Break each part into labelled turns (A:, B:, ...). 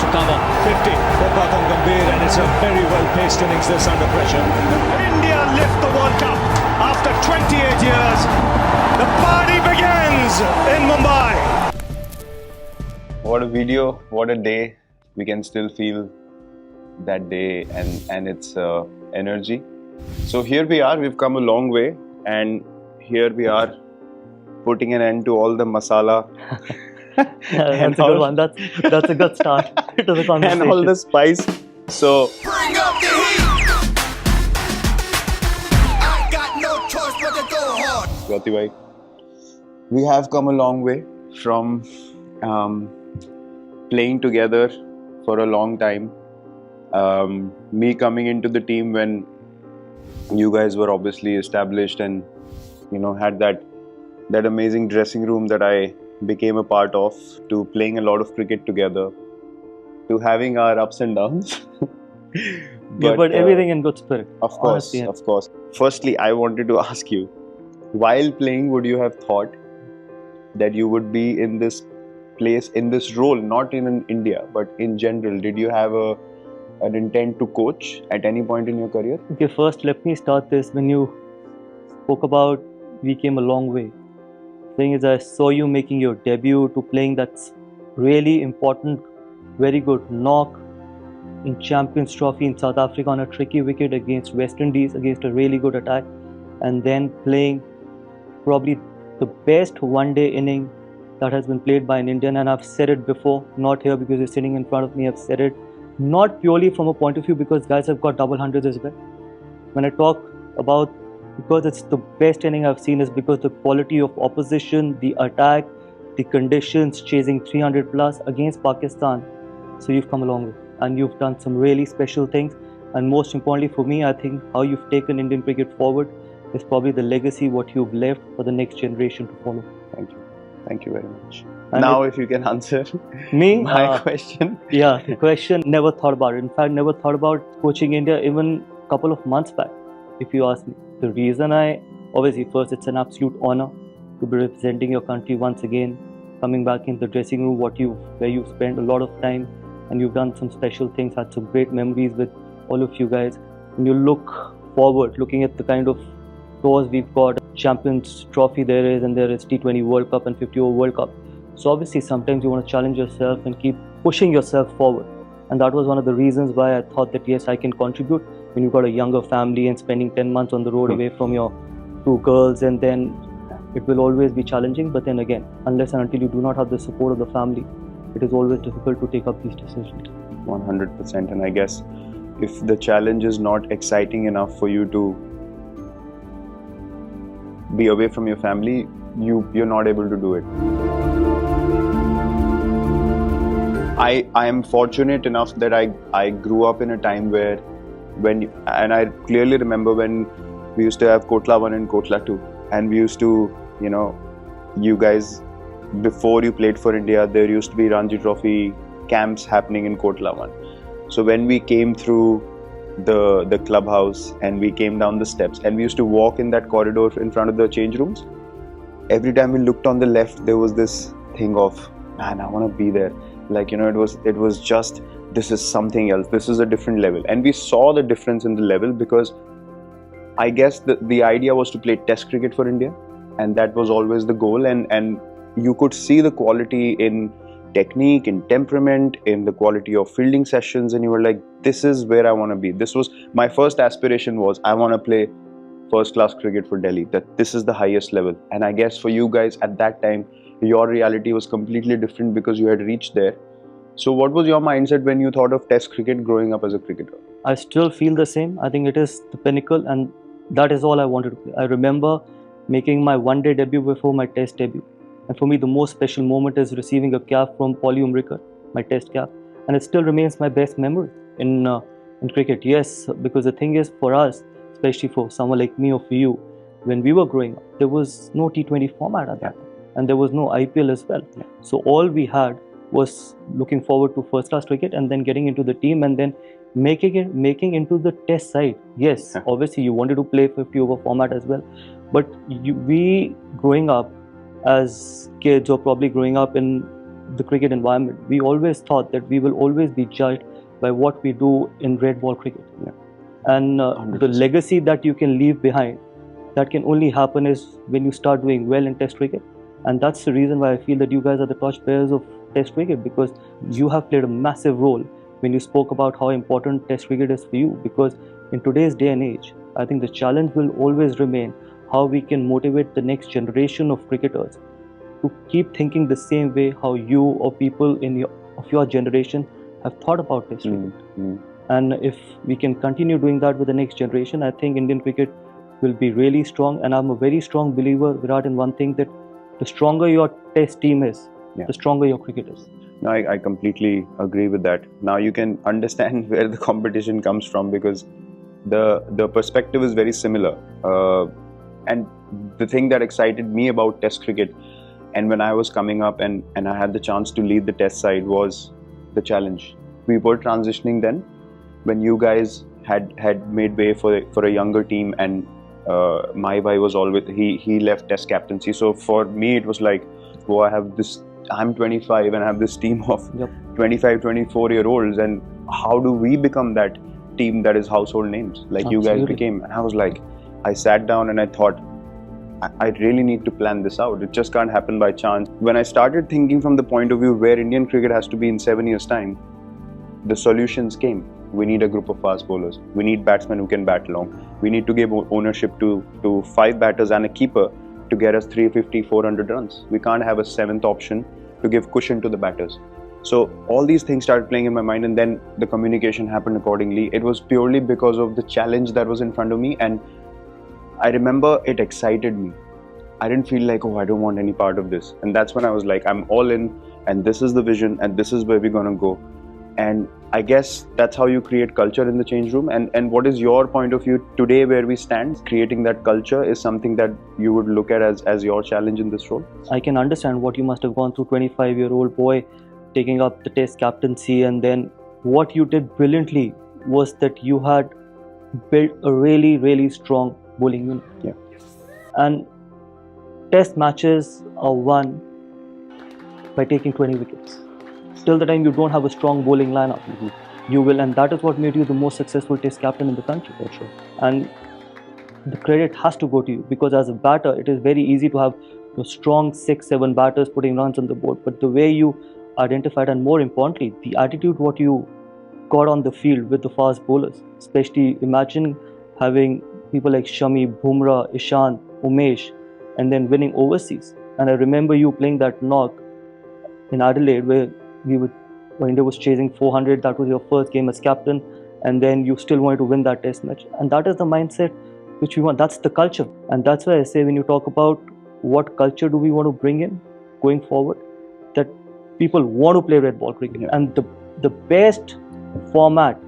A: to cover. 50 for Gautam Gambhir, and it's a very well-paced innings this under pressure. India lift the World Cup after 28 years. The party begins in Mumbai.
B: What a video, what a day. We can still feel that day and its energy. So here we are, we've come a long way, and here we are putting an end to all the masala.
C: That's a good one. That's a good start to the conversation.
B: And all the spice. So
D: Bring up the heat. I got no choice but to go hard.
B: Jyoti bhai, we have come a long way from playing together for a long time. Me coming into the team when you guys were obviously established and had that amazing dressing room that I became a part of, to playing a lot of cricket together, to having our ups and downs.
C: but everything in good spirit.
B: Of course,
C: honestly,
B: of course. Firstly, I wanted to ask you, while playing, would you have thought that you would be in this place, in this role, not in India, but in general? Did you have an intent to coach at any point in your career?
C: Okay, first let me start this. When you spoke about we came a long way, thing is, I saw you making your debut to playing that's really important, very good knock in Champions Trophy in South Africa on a tricky wicket against West Indies, against a really good attack, and then playing probably the best one-day inning that has been played by an Indian. And I've said it before, not here because you're sitting in front of me, I've said it not purely from a point of view because guys have got double hundreds as well. When I talk about because it's the best inning I've seen, is because the quality of opposition, the attack, the conditions, chasing 300 plus against Pakistan. So you've come a long way and you've done some really special things. And most importantly for me, I think how you've taken Indian cricket forward is probably the legacy what you've left for the next generation to follow.
B: Thank you. Thank you very much.
C: And
B: now, if you can answer
C: me,
B: my question.
C: Yeah, the question, never thought about it. In fact, never thought about coaching India even a couple of months back, if you ask me. The reason obviously first, it's an absolute honor to be representing your country once again, coming back in the dressing room, where you've spent a lot of time and you've done some special things, had some great memories with all of you guys. When you look forward, looking at the kind of tours we've got, Champions Trophy there is, and there is T20 World Cup and 50 over World Cup. So obviously sometimes you want to challenge yourself and keep pushing yourself forward. And that was one of the reasons why I thought that yes, I can contribute. When you've got a younger family and spending 10 months on the road away from your two girls, and then it will always be challenging. But then again, unless and until you do not have the support of the family, it is always difficult to take up these decisions.
B: 100%. And I guess if the challenge is not exciting enough for you to be away from your family, you're not able to do it. I am fortunate enough that I grew up in a time where and I clearly remember when we used to have Kotla 1 and Kotla 2, and we used to, you guys, before you played for India, there used to be Ranji Trophy camps happening in Kotla 1. So when we came through the clubhouse and we came down the steps and we used to walk in that corridor in front of the change rooms, every time we looked on the left, there was this thing of, man, I want to be there. Like, it was just, this is something else, this is a different level. And we saw the difference in the level because I guess the idea was to play test cricket for India, and that was always the goal. And you could see the quality in technique, in temperament, in the quality of fielding sessions, and you were like, this is where I want to be. This was my first aspiration, was I want to play first class cricket for Delhi, that this is the highest level. And I guess for you guys at that time, your reality was completely different because you had reached there. So what was your mindset when you thought of test cricket growing up as a cricketer?
C: I still feel the same. I think it is the pinnacle, and that is all I wanted to play. I remember making my one-day debut before my test debut. And for me, the most special moment is receiving a cap from Paulie Umrikar, my test cap. And it still remains my best memory in cricket. Yes, because the thing is, for us, especially for someone like me or for you, when we were growing up, there was no T20 format at that time. And there was no IPL as well.
B: Yeah.
C: So all we had was looking forward to first class cricket and then getting into the team and then making into the test side. Yes, obviously you wanted to play 50 over format as well, but we growing up as kids, or probably growing up in the cricket environment, we always thought that we will always be judged by what we do in red ball cricket.
B: Yeah.
C: And the
B: 100%.
C: legacy that you can leave behind, that can only happen is when you start doing well in Test cricket. And that's the reason why I feel that you guys are the torchbearers of Test cricket, because you have played a massive role when you spoke about how important Test cricket is for you. Because in today's day and age, I think the challenge will always remain how we can motivate the next generation of cricketers to keep thinking the same way how you or people of your generation have thought about Test cricket. And if we can continue doing that with the next generation, I think Indian cricket will be really strong. And I'm a very strong believer, Virat, in one thing, that the stronger your Test team is, the stronger your cricket is.
B: No, I completely agree with that. Now you can understand where the competition comes from, because the perspective is very similar. And the thing that excited me about Test cricket, and when I was coming up and I had the chance to lead the Test side, was the challenge. We were transitioning then, when you guys had made way for a younger team, and my bhai was always, he left Test captaincy. So for me it was like, oh, I'm 25 and I have this team of 25, 24-year-olds, and how do we become that team that is household names like you guys became? And I was like, I sat down and I thought, I really need to plan this out. It just can't happen by chance. When I started thinking from the point of view where Indian cricket has to be in 7 years' time, the solutions came. We need a group of fast bowlers. We need batsmen who can bat long. We need to give ownership to 5 batters and a keeper to get us 350, 400 runs. We can't have a 7th option to give cushion to the batters. So all these things started playing in my mind, and then the communication happened accordingly. It was purely because of the challenge that was in front of me, and I remember it excited me. I didn't feel like, oh, I don't want any part of this. And that's when I was like, I'm all in, and this is the vision, and this is where we're gonna go. And I guess that's how you create culture in the change room. And what is your point of view today where we stand? Creating that culture is something that you would look at as your challenge in this role?
C: I can understand what you must have gone through, 25-year-old boy taking up the Test captaincy, and then what you did brilliantly was that you had built a really, really strong bowling unit.
B: Yeah.
C: And Test matches are won by taking 20 wickets. Till the time you don't have a strong bowling lineup, you will, and that is what made you the most successful Test captain in the country. For sure. And the credit has to go to you, because as a batter, it is very easy to have strong 6-7 batters putting runs on the board. But the way you identified, and more importantly, the attitude what you got on the field with the fast bowlers, especially imagine having people like Shami, Bumrah, Ishant, Umesh, and then winning overseas. And I remember you playing that knock in Adelaide where India was chasing 400. That was your first game as captain, and then you still wanted to win that Test match. And that is the mindset which we want. That's the culture. And that's why I say, when you talk about what culture do we want to bring in going forward, that people want to play red ball cricket. And the best format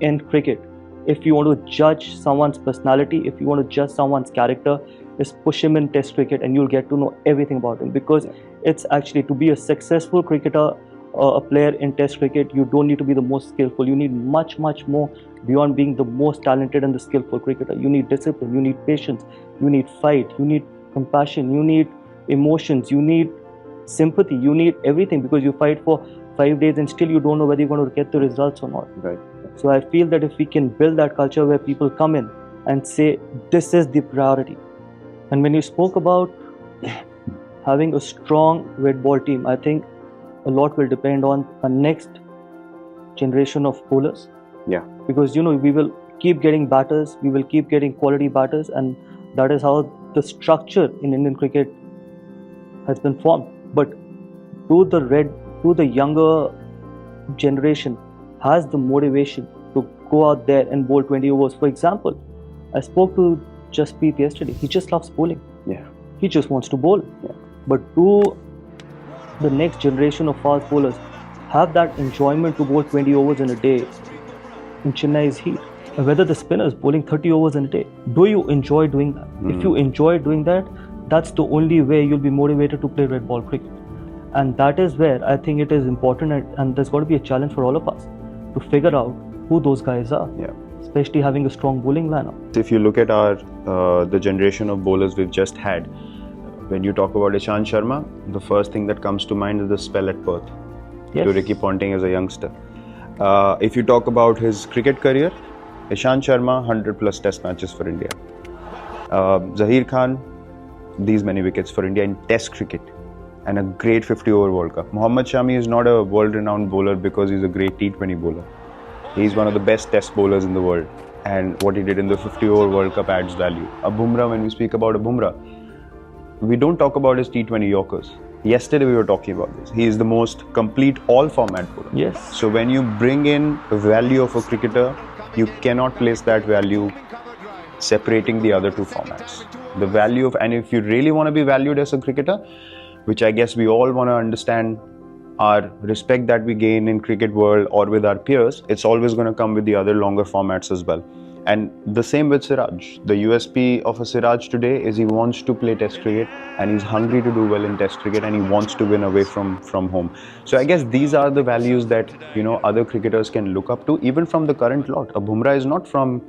C: in cricket, if you want to judge someone's personality, if you want to judge someone's character, is push him in Test cricket, and you'll get to know everything about him. Because it's actually, to be a successful cricketer, a player in Test cricket, you don't need to be the most skillful. You need much, much more beyond being the most talented and the skillful cricketer. You need discipline, you need patience, you need fight, you need compassion, you need emotions, you need sympathy, you need everything, because you fight for 5 days and still you don't know whether you're going to get the results or not.
B: Right.
C: So I feel that if we can build that culture where people come in and say, this is the priority. And when you spoke about having a strong red ball team, I think a lot will depend on a next generation of bowlers.
B: Yeah.
C: Because, we will keep getting batters, we will keep getting quality batters, and that is how the structure in Indian cricket has been formed. But do the younger generation has the motivation to go out there and bowl 20 overs. For example, I spoke to Jasprit yesterday. He just loves bowling.
B: Yeah.
C: He just wants to bowl.
B: Yeah.
C: But do the next generation of fast bowlers have that enjoyment to bowl 20 overs in a day in Chennai's heat? And whether the spinners bowling 30 overs in a day, do you enjoy doing that? If you enjoy doing that, that's the only way you'll be motivated to play red ball cricket. And that is where I think it is important, and there's got to be a challenge for all of us to figure out who those guys are.
B: Yeah.
C: Especially having a strong bowling lineup.
B: If you look at the generation of bowlers we've just had, When you talk about Ishant Sharma, the first thing that comes to mind is the spell at Perth
C: Yes.
B: to Ricky Ponting as a youngster. If you talk about his cricket career, Ishant Sharma, 100 plus test matches for India. Zaheer Khan, these many wickets for India in test cricket and a great 50 over World Cup. Mohammad Shami is not a world renowned bowler because he's a great T20 bowler. He's one of the best test bowlers in the world, and what he did in the 50 over World Cup adds value. Bumrah, when we speak about Bumrah, we don't talk about his T20 Yorkers. Yesterday we were talking about this. He is the most complete all format bowler.
C: Yes.
B: So when you bring in the value of a cricketer, you cannot place that value separating the other two formats. The value of, and if you really want to be valued as a cricketer, which I guess we all want to understand our respect that we gain in cricket world or with our peers, it's always going to come with the other longer formats as well. And the same with Siraj. The USP of a Siraj today is he wants to play test cricket and he's hungry to do well in test cricket and he wants to win away from home. So I guess these are the values that, you know, other cricketers can look up to, even from the current lot. A Bumrah is not from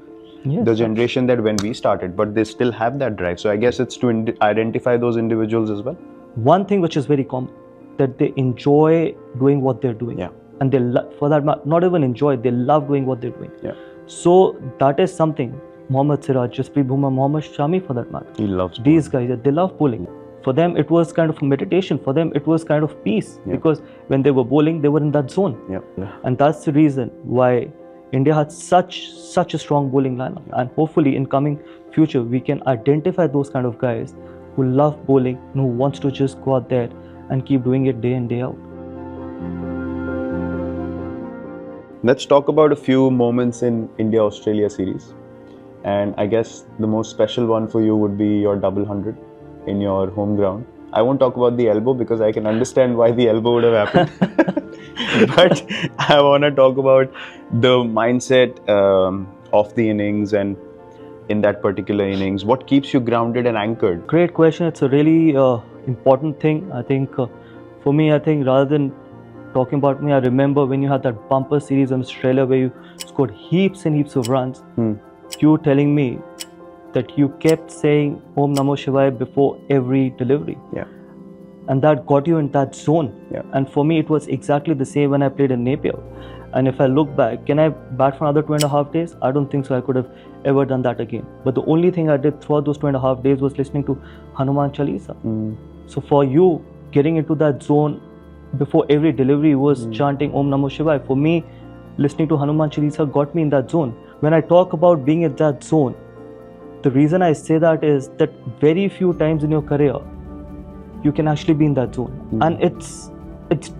C: Yes.
B: the generation that when we started, but they still have that drive. So I guess it's to identify those individuals as well.
C: One thing which is very common, that they enjoy doing what they're doing.
B: Yeah.
C: And they, for that matter, not even enjoy, they love doing what they're doing.
B: Yeah.
C: So that is something, Mohammad Siraj, Jasprit Bumrah, Mohammad Shami for that matter.
B: He loves
C: These guys, they love bowling. For them, it was kind of a meditation. For them, it was kind of peace.
B: Yeah.
C: Because when they were bowling, they were in that zone.
B: Yeah.
C: And that's the reason why India had such a strong bowling lineup. And hopefully in coming future, we can identify those kind of guys who love bowling and who wants to just go out there and keep doing it day in, day out.
B: Let's talk about a few moments in India-Australia series. And I guess the most special one for you would be your double 100 in your home ground. I won't talk about the elbow because I can understand why the elbow would have happened. But I want to talk about the mindset of the innings and in that particular innings. What keeps you grounded and anchored?
C: Great question. It's a really important thing. I think for me, I think rather than talking about me, I remember when you had that bumper series in Australia where you scored heaps and heaps of runs. You telling me that you kept saying Om Namo Shivaya before every delivery.
B: Yeah.
C: And that got you in that zone.
B: Yeah.
C: And for me, it was exactly the same when I played in Napier. And if I look back, can I bat for another 2.5 days? I don't think so. I could have ever done that again. But the only thing I did throughout those 2.5 days was listening to Hanuman Chalisa. So for you, getting into that zone before every delivery was chanting Om Namo Shivaya. For me, listening to Hanuman Chalisa got me in that zone. When I talk about being in that zone, the reason I say that is that very few times in your career, you can actually be in that zone. And it's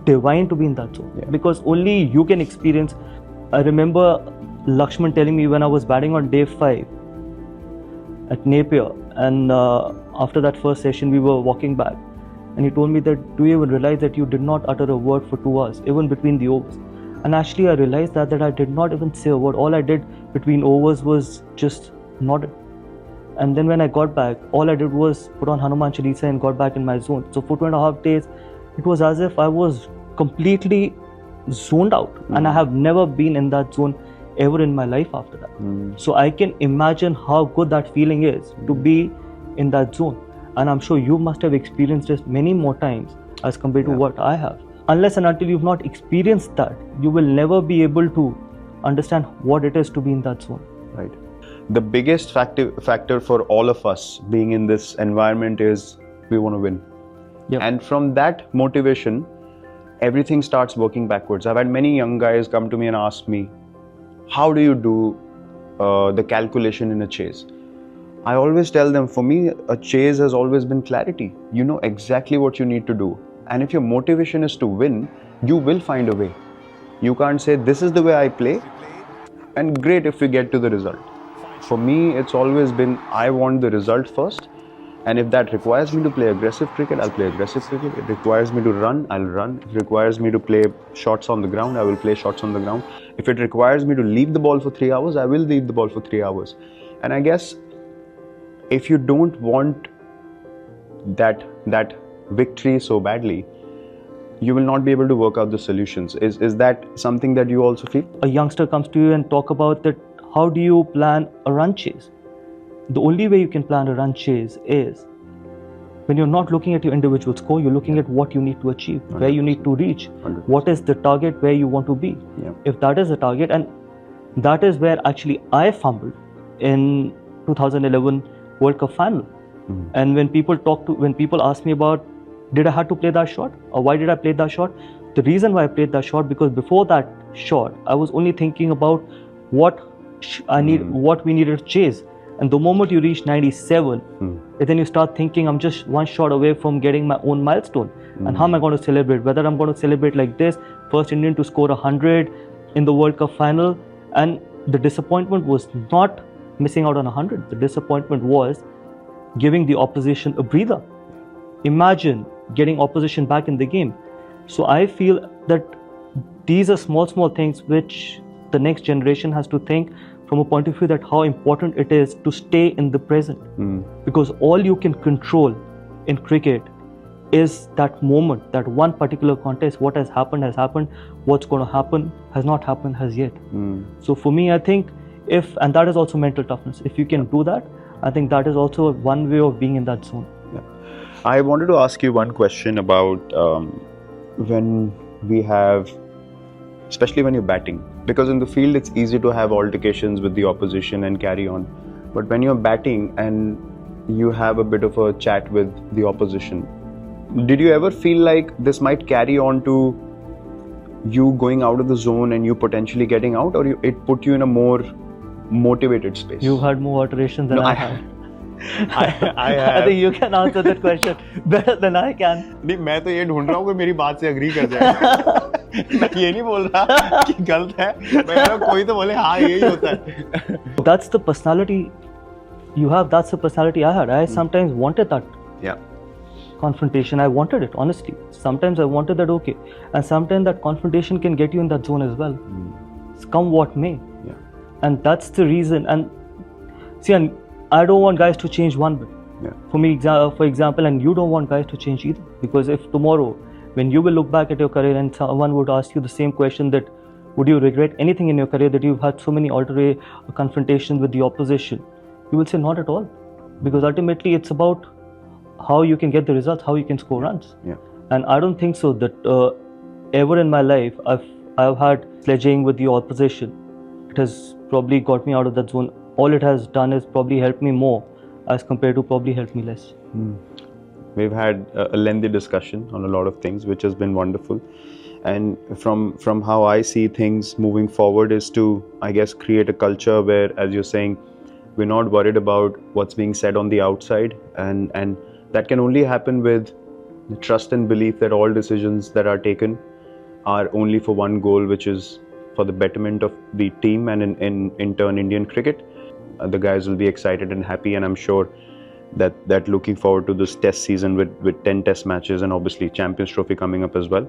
C: divine to be in that zone.
B: Yeah.
C: Because only you can experience. I remember Lakshman telling me when I was batting on day 5 at Napier, and after that first session we were walking back, and he told me that, do you even realize that you did not utter a word for 2 hours, even between the overs? And actually I realized that I did not even say a word. All I did between overs was just nod. And then when I got back, all I did was put on Hanuman Chalisa and got back in my zone. So for 2.5 days, it was as if I was completely zoned out. And I have never been in that zone ever in my life after that. So I can imagine how good that feeling is to be in that zone. And I'm sure you must have experienced this many more times as compared to what I have. Unless and until you've not experienced that, you will never be able to understand what it is to be in that zone.
B: Right. The biggest factor for all of us being in this environment is we want to win.
C: Yep.
B: And from that motivation, everything starts working backwards. I've had many young guys come to me and ask me, how do you do the calculation in a chase? I always tell them, for me, a chase has always been clarity. You know exactly what you need to do. And if your motivation is to win, you will find a way. You can't say, this is the way I play, and great if we get to the result. For me, it's always been, I want the result first. And if that requires me to play aggressive cricket, I'll play aggressive cricket. If it requires me to run, I'll run. If it requires me to play shots on the ground, I will play shots on the ground. If it requires me to leave the ball for 3 hours, I will leave the ball for 3 hours. And I guess if you don't want that victory so badly, you will not be able to work out the solutions. Is that something that you also feel?
C: A youngster comes to you and talk about that, how do you plan a run chase? The only way you can plan a run chase is when you're not looking at your individual score, you're looking at what you need to achieve, where you need to reach,
B: 100%.
C: what is the target where you want to be.
B: Yeah.
C: If that is the target, and that is where actually I fumbled in 2011 World Cup final. And when people ask me about, did I have to play that shot or why did I play that shot? The reason why I played that shot, because before that shot, I was only thinking about what we needed to chase. And the moment you reach 97, then you start thinking, I'm just one shot away from getting my own milestone. And how am I going to celebrate? Whether I'm going to celebrate like this, first Indian to score 100 in the World Cup final. And the disappointment was not missing out on 100. The disappointment was giving the opposition a breather. Imagine getting opposition back in the game. So I feel that these are small things which the next generation has to think from a point of view that how important it is to stay in the present. Because all you can control in cricket is that moment, that one particular contest. What has happened, what's going to happen has not happened as yet. So for me, I think and that is also mental toughness. If you can do that, I think that is also one way of being in that zone.
B: Yeah. I wanted to ask you one question about when we have, especially when you're batting, because in the field it's easy to have altercations with the opposition and carry on. But when you're batting and you have a bit of a chat with the opposition, did you ever feel like this might carry on to you going out of the zone and you potentially getting out, or it put you in a more motivated space?
C: You had more alterations than I had.
B: I
C: think you can answer that question better than I can.
B: नहीं, मैं तो ये ढूंढ रहा हूँ कि मेरी बात से agree कर जाए. मैं ये नहीं बोल रहा कि गलत है. मैं कह रहा हूँ कोई तो बोले हाँ यही होता है.
C: That's the personality you have. That's the personality I had. I sometimes wanted that.
B: Yeah.
C: Confrontation. I wanted it, honestly. Sometimes I wanted that, okay. And sometimes that confrontation can get you in that zone as well. Come what may.
B: Yeah.
C: And that's the reason. And see, and I don't want guys to change one bit.
B: Yeah.
C: For example, and you don't want guys to change either. Because if tomorrow, when you will look back at your career and someone would ask you the same question, that would you regret anything in your career that you've had so many confrontations with the opposition, you will say not at all. Because ultimately it's about how you can get the results, how you can score runs.
B: Yeah.
C: And I don't think so that ever in my life I've had sledging with the opposition. It has probably got me out of that zone. All it has done is probably helped me more as compared to probably helped me less.
B: We've had a lengthy discussion on a lot of things, which has been wonderful. And from how I see things moving forward is to, I guess, create a culture where, as you're saying, we're not worried about what's being said on the outside, and that can only happen with the trust and belief that all decisions that are taken are only for one goal, which is for the betterment of the team and in turn Indian cricket. The guys will be excited and happy, and I'm sure that looking forward to this test season with 10 test matches and obviously Champions Trophy coming up as well.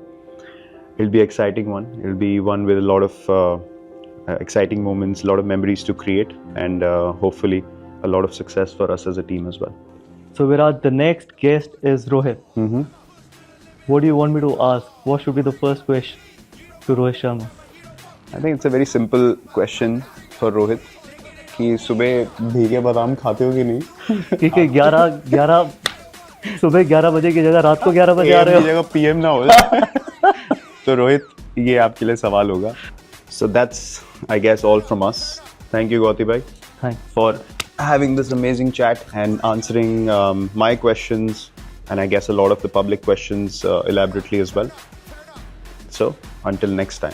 B: It'll be an exciting one. It'll be one with a lot of exciting moments, a lot of memories to create, and hopefully a lot of success for us as a team as well.
C: So Virat, the next guest is Rohit. What do you want me to ask? What should be the first question to Rohit Sharma?
B: I think it's a very simple question for Rohit. कि सुबह भीगे बादाम खाते हो कि नहीं?
C: क्योंकि 11 सुबह 11 बजे की जगह रात को 11 बजे आ रहे हो.
B: जगह PM ना हो जाए. तो रोहित, ये आपके लिए सवाल होगा. So that's, I guess, all from us. Thank you, Gauti bhai.
C: Thanks.
B: For having this amazing chat and answering my questions, and I guess a lot of the public questions elaborately as well. So until next time.